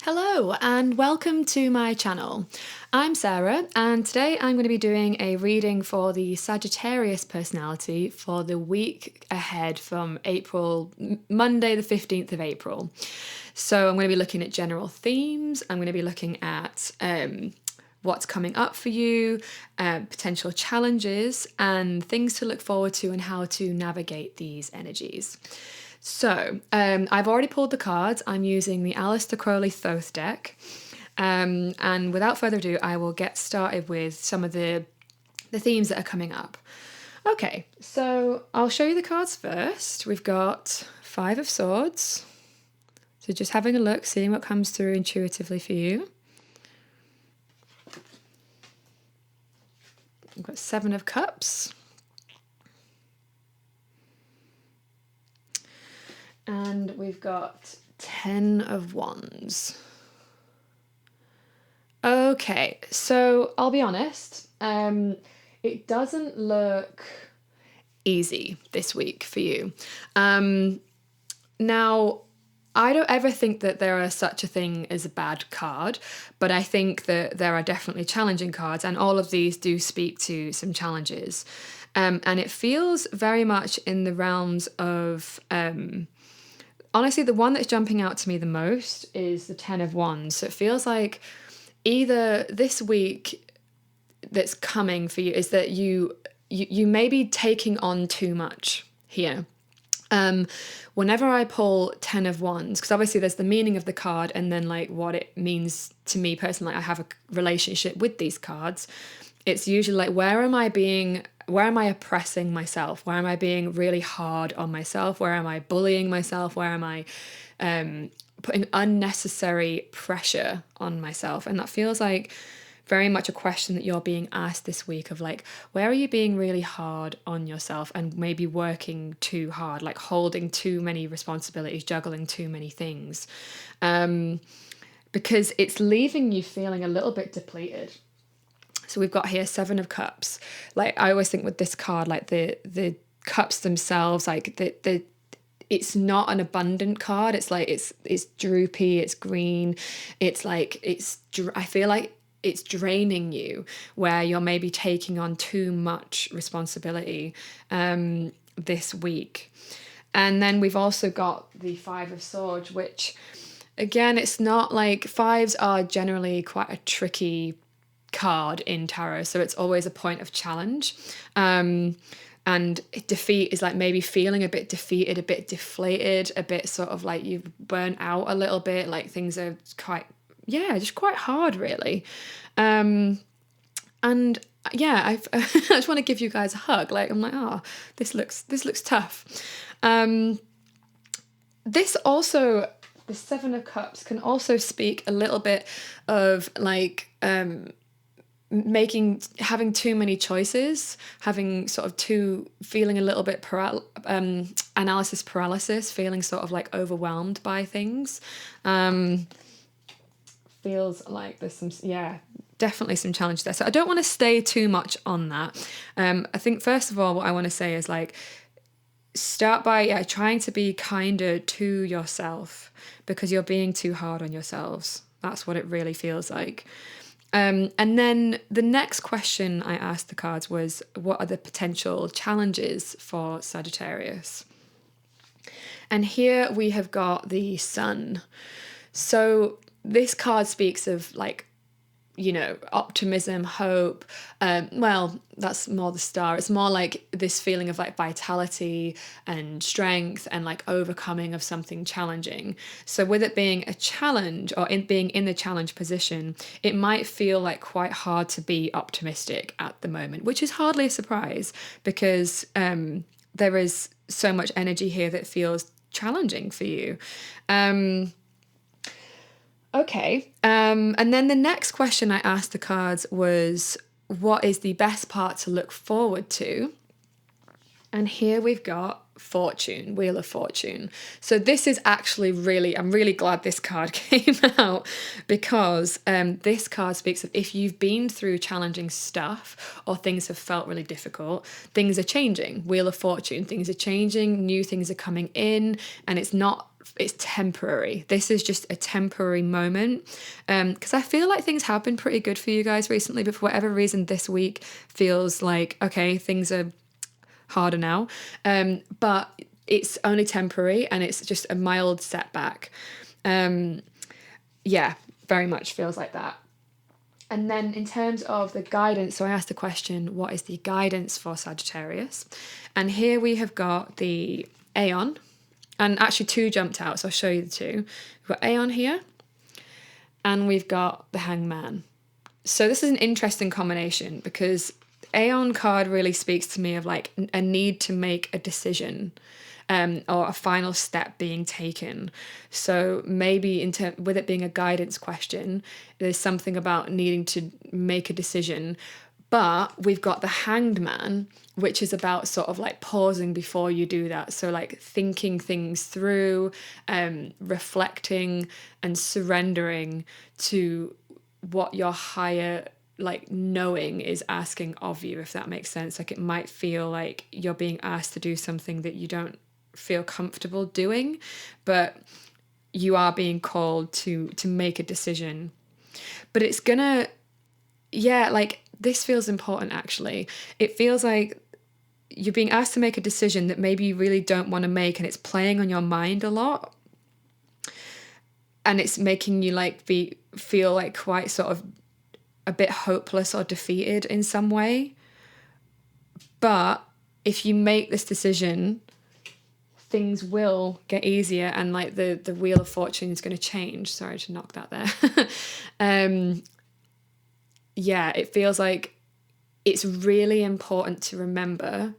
Hello and welcome to my channel. I'm Sarah and today I'm going to be doing a reading for the Sagittarius personality for the week ahead from Monday the 15th of April. So I'm going to be looking at general themes, I'm going to be looking at what's coming up for you, potential challenges and things to look forward to and how to navigate these energies. So, I've already pulled the cards. I'm using the Aleister Crowley Thoth deck. And without further ado, I will get started with some of the themes that are coming up. Okay, so I'll show you the cards first. We've got Five of Swords. So just having a look, seeing what comes through intuitively for you. We've got Seven of Cups. And we've got 10 of Wands. Okay, so I'll be honest, it doesn't look easy this week for you. Now, I don't ever think that there is such a thing as a bad card, but I think that there are definitely challenging cards, and all of these do speak to some challenges. And it feels very much in the realms of... honestly, the one that's jumping out to me the most is the 10 of Wands. So it feels like either this week that's coming for you is that you may be taking on too much here. Whenever I pull 10 of Wands, because obviously there's the meaning of the card and then like what it means to me personally, I have a relationship with these cards. It's usually like, where am I oppressing myself? Where am I being really hard on myself? Where am I bullying myself? Where am I putting unnecessary pressure on myself? And that feels like very much a question that you're being asked this week of like, where are you being really hard on yourself and maybe working too hard, like holding too many responsibilities, juggling too many things? Because it's leaving you feeling a little bit depleted. So we've got here Seven of Cups. Like I always think with this card, like the cups themselves, like it's not an abundant card. It's like it's droopy, it's green. It's like I feel like it's draining you, where you're maybe taking on too much responsibility this week. And then we've also got the Five of Swords, which again, it's not like fives are generally quite a tricky card in tarot, so it's always a point of challenge, and defeat is like maybe feeling a bit defeated, a bit deflated, a bit sort of like you've burnt out a little bit, like things are just quite hard really. And yeah, I just want to give you guys a hug. Like I'm like, this looks tough. This also, the Seven of Cups can also speak a little bit of like having too many choices, having sort of feeling a little bit analysis paralysis, feeling sort of like overwhelmed by things. Feels like there's definitely some challenge there. So I don't want to stay too much on that. I think first of all, what I want to say is like, start by trying to be kinder to yourself, because you're being too hard on yourselves. That's what it really feels like. And then the next question I asked the cards was, what are the potential challenges for Sagittarius? And here we have got the Sun. So this card speaks of like, optimism, hope. Well, that's more the Star. It's more like this feeling of like vitality and strength and like overcoming of something challenging. So with it being a challenge, or being in the challenge position, it might feel like quite hard to be optimistic at the moment, which is hardly a surprise, because there is so much energy here that feels challenging for you. Okay, and then the next question I asked the cards was, what is the best part to look forward to? And here we've got Fortune, Wheel of Fortune. So this is actually I'm really glad this card came out, because this card speaks of if you've been through challenging stuff or things have felt really difficult, things are changing. Wheel of Fortune, things are changing, new things are coming in, and it's not it's temporary. This is just a temporary moment. Because I feel like things have been pretty good for you guys recently, but for whatever reason, this week feels like, okay, things are harder now. But it's only temporary and it's just a mild setback. Yeah, very much feels like that. And then in terms of the guidance, so I asked the question, what is the guidance for Sagittarius? And here we have got the Aeon, and actually two jumped out, so I'll show you the two. We've got Aeon here, and we've got the Hangman. So this is an interesting combination because Aeon card really speaks to me of like a need to make a decision. Or a final step being taken. So maybe with it being a guidance question, there's something about needing to make a decision. But we've got the Hanged Man, which is about sort of like pausing before you do that. So like thinking things through, reflecting and surrendering to what your higher like knowing is asking of you, if that makes sense. Like it might feel like you're being asked to do something that you don't feel comfortable doing, but you are being called to make a decision. But it's gonna, yeah, like this feels important actually. It feels like you're being asked to make a decision that maybe you really don't want to make, and it's playing on your mind a lot, and it's making you like feel like quite sort of a bit hopeless or defeated in some way. But if you make this decision, things will get easier, and like the wheel of fortune is going to change. Sorry to knock that there. Yeah, it feels like it's really important to remember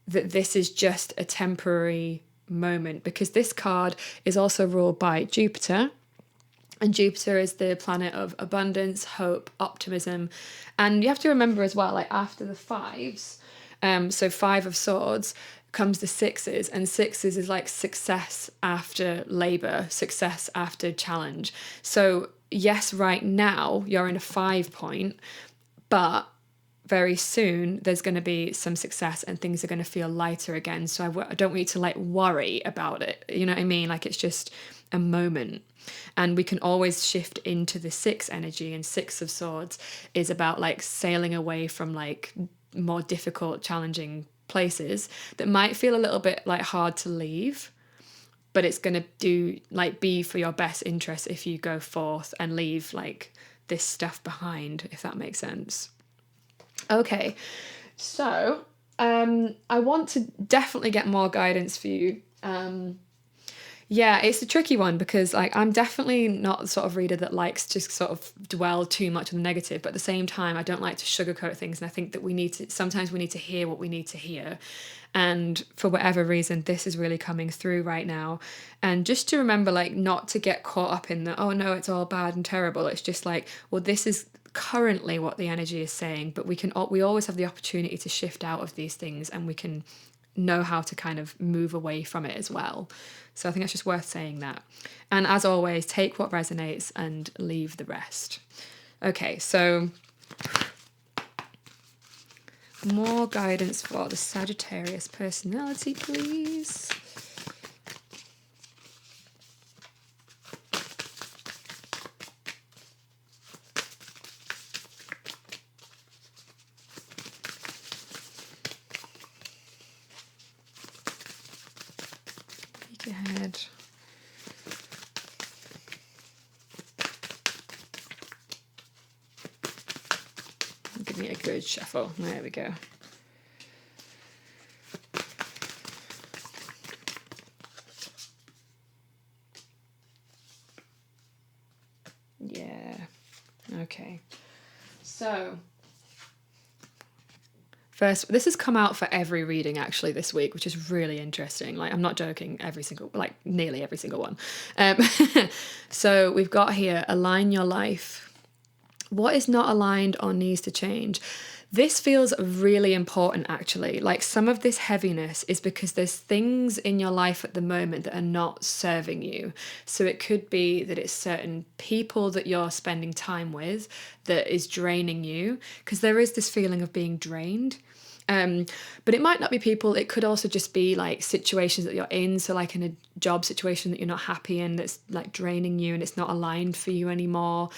that this is just a temporary moment, because this card is also ruled by Jupiter. And Jupiter is the planet of abundance, hope, optimism. And you have to remember as well, like after the fives, so 5 of Swords, comes the 6s, and 6s is like success after labor, success after challenge. So yes, right now you're in a 5 point, but very soon there's going to be some success and things are going to feel lighter again. So I don't want you to like worry about it. You know what I mean? Like it's just a moment. And we can always shift into the 6 energy, and 6 of Swords is about like sailing away from like more difficult, challenging places that might feel a little bit like hard to leave, but it's going to be for your best interest if you go forth and leave like this stuff behind, if that makes sense. Okay, so I want to definitely get more guidance for you. Yeah, it's a tricky one because like I'm definitely not the sort of reader that likes to sort of dwell too much on the negative, but at the same time I don't like to sugarcoat things, and I think that sometimes we need to hear what we need to hear. And for whatever reason, this is really coming through right now. And just to remember, like, not to get caught up in the, oh no, it's all bad and terrible. It's just like, well, this is currently what the energy is saying, but we always have the opportunity to shift out of these things, and we can know how to kind of move away from it as well. So I think it's just worth saying that. And as always, take what resonates and leave the rest. Okay, so more guidance for the Sagittarius personality, please. Peek ahead. Give me a good shuffle. There we go. Yeah. Okay. So first, this has come out for every reading actually this week, which is really interesting. Like, I'm not joking, nearly every single one. So we've got here, align your life. What is not aligned or needs to change? This feels really important actually. Like, some of this heaviness is because there's things in your life at the moment that are not serving you. So it could be that it's certain people that you're spending time with that is draining you, because there is this feeling of being drained. But it might not be people. It could also just be like situations that you're in. So like in a job situation that you're not happy in, that's like draining you and it's not aligned for you anymore.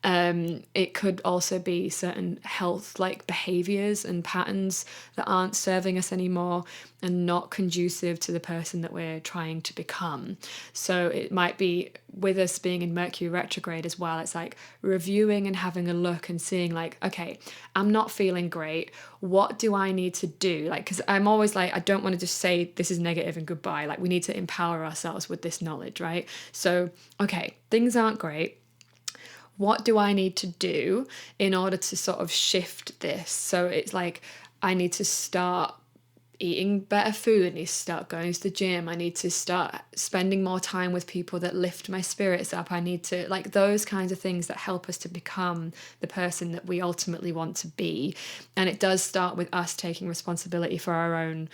It could also be certain health like behaviors and patterns that aren't serving us anymore and not conducive to the person that we're trying to become. So it might be with us being in Mercury retrograde as well. It's like reviewing and having a look and seeing like, okay, I'm not feeling great. What do I need to do? Like, because I'm always like, I don't want to just say this is negative and goodbye. Like, we need to empower ourselves with this knowledge, right? So, okay, things aren't great. What do I need to do in order to sort of shift this? So it's like, I need to start eating better food. I need to start going to the gym. I need to start spending more time with people that lift my spirits up. I need to, like, those kinds of things that help us to become the person that we ultimately want to be. And it does start with us taking responsibility for our own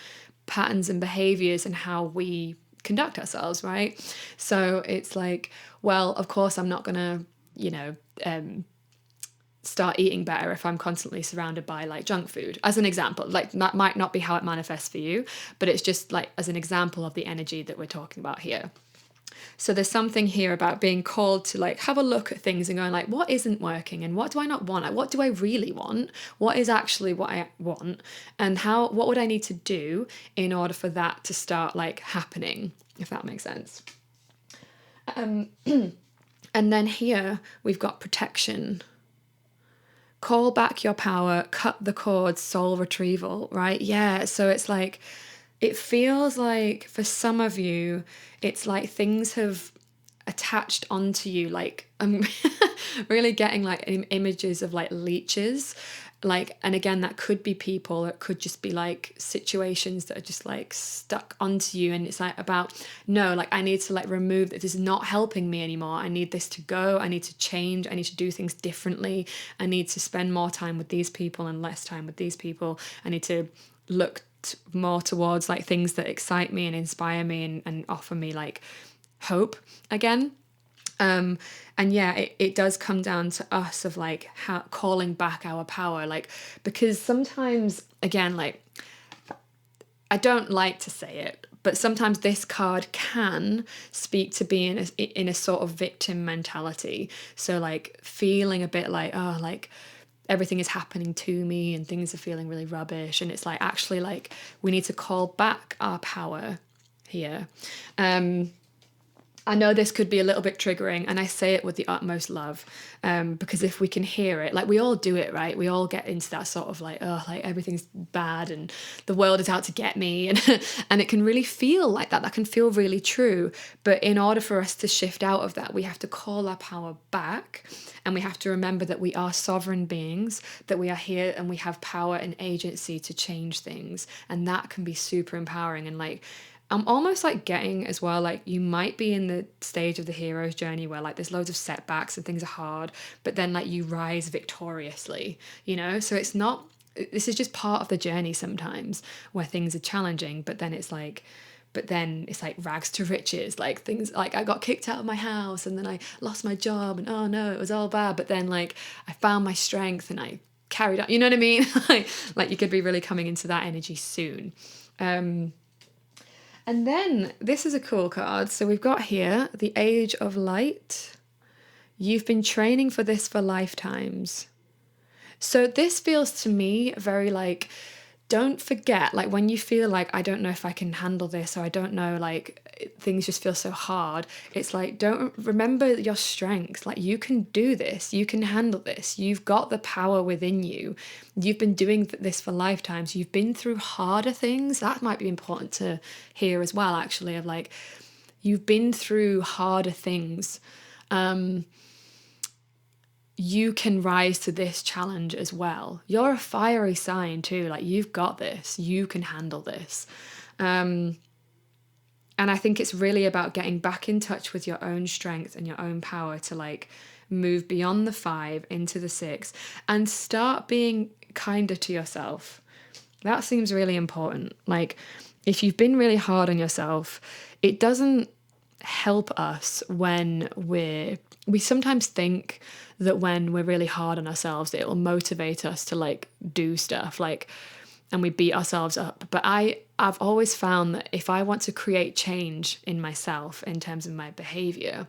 patterns and behaviors and how we conduct ourselves, right? So it's like, well, of course, I'm not going to, start eating better if I'm constantly surrounded by like junk food, as an example. Like, that might not be how it manifests for you, but it's just like as an example of the energy that we're talking about here. So there's something here about being called to like have a look at things and going like, what isn't working and what do I not want? Like, what do I really want? What is actually what I want? And what would I need to do in order for that to start like happening, if that makes sense. And then here we've got protection. Call back your power, cut the cord, soul retrieval, right? Yeah, so it's like, it feels like for some of you, it's like things have attached onto you. Like, I'm really getting like images of like leeches. Like, and again, that could be people, or it could just be like situations that are just like stuck onto you. And it's like about, no, like I need to like remove this. This is not helping me anymore. I need this to go. I need to change. I need to do things differently. I need to spend more time with these people and less time with these people. I need to look more towards like things that excite me and inspire me and offer me like hope again. And yeah, it does come down to us of like how calling back our power, like, because sometimes, again, like, I don't like to say it, but sometimes this card can speak to being in a sort of victim mentality. So like feeling a bit like, oh, like everything is happening to me and things are feeling really rubbish. And it's like, actually, like, we need to call back our power here. I know this could be a little bit triggering, and I say it with the utmost love, because if we can hear it, like we all do it, right? We all get into that sort of like, oh, like everything's bad and the world is out to get me. And it can really feel like that. That can feel really true. But in order for us to shift out of that, we have to call our power back, and we have to remember that we are sovereign beings, that we are here and we have power and agency to change things. And that can be super empowering. And like, I'm almost like getting as well, like you might be in the stage of the hero's journey where like there's loads of setbacks and things are hard, but then like you rise victoriously, so it's not, this is just part of the journey sometimes where things are challenging, but then it's like rags to riches, like things like I got kicked out of my house and then I lost my job and oh no, it was all bad, but then like I found my strength and I carried on, you know what I mean? like you could be really coming into that energy soon. And then this is a cool card. So we've got here the Age of Light. You've been training for this for lifetimes. So this feels to me very like, don't forget, like when you feel like, I don't know if I can handle this, or I don't know, like things just feel so hard. It's like, don't remember your strengths. Like you can do this, you can handle this. You've got the power within you. You've been doing this for lifetimes. You've been through harder things. That might be important to hear as well, actually, of like, you've been through harder things. You can rise to this challenge as well. You're a fiery sign too. Like you've got this, you can handle this. And I think it's really about getting back in touch with your own strength and your own power to like move beyond the 5 into the 6 and start being kinder to yourself. That seems really important. Like if you've been really hard on yourself, it doesn't help us when we sometimes think that when we're really hard on ourselves, it will motivate us to like do stuff. Like and we beat ourselves up. But I've always found that if I want to create change in myself in terms of my behavior,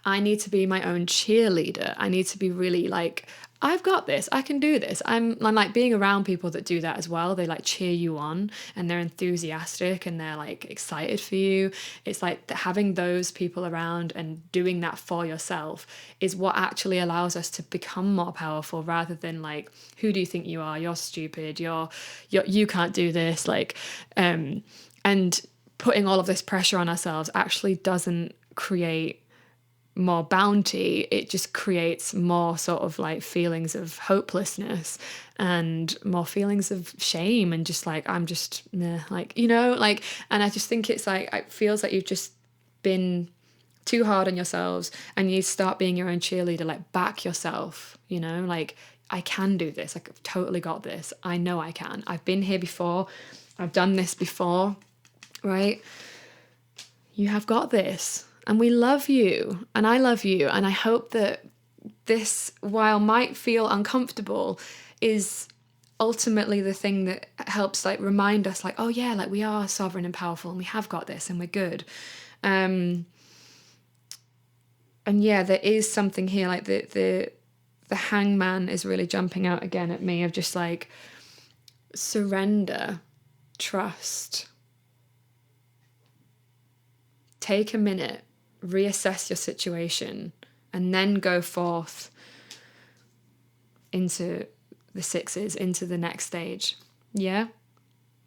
I need to be my own cheerleader. I need to be really like, I've got this, I can do this. I'm like being around people that do that as well. They like cheer you on and they're enthusiastic and they're like excited for you. It's like having those people around and doing that for yourself is what actually allows us to become more powerful, rather than like, who do you think you are? You're stupid. You can't do this. Like, and putting all of this pressure on ourselves actually doesn't create more bounty. It just creates more sort of like feelings of hopelessness and more feelings of shame and just like, I'm just like, you know, like, and I just think it's like, it feels like you've just been too hard on yourselves, and you start being your own cheerleader. Like, back yourself, you know, like, I can do this. Like, I've totally got this. I know I can. I've been here before. I've done this before, right? You have got this. And we love you, and I love you, and I hope that this, while might feel uncomfortable, is ultimately the thing that helps like remind us like, oh yeah, like we are sovereign and powerful and we have got this and we're good. And yeah, there is something here, like the hangman is really jumping out again at me, of just like surrender, trust, take a minute, reassess your situation, and then go forth into the sixes, into the next stage. Yeah?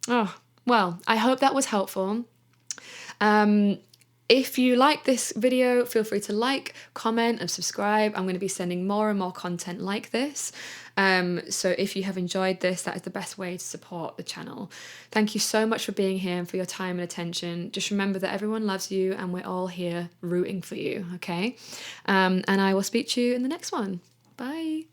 Oh, well, I hope that was helpful. If you like this video, feel free to like, comment, and subscribe. I'm going to be sending more and more content like this. So if you have enjoyed this, that is the best way to support the channel. Thank you so much for being here and for your time and attention. Just remember that everyone loves you and we're all here rooting for you, okay? And I will speak to you in the next one. Bye.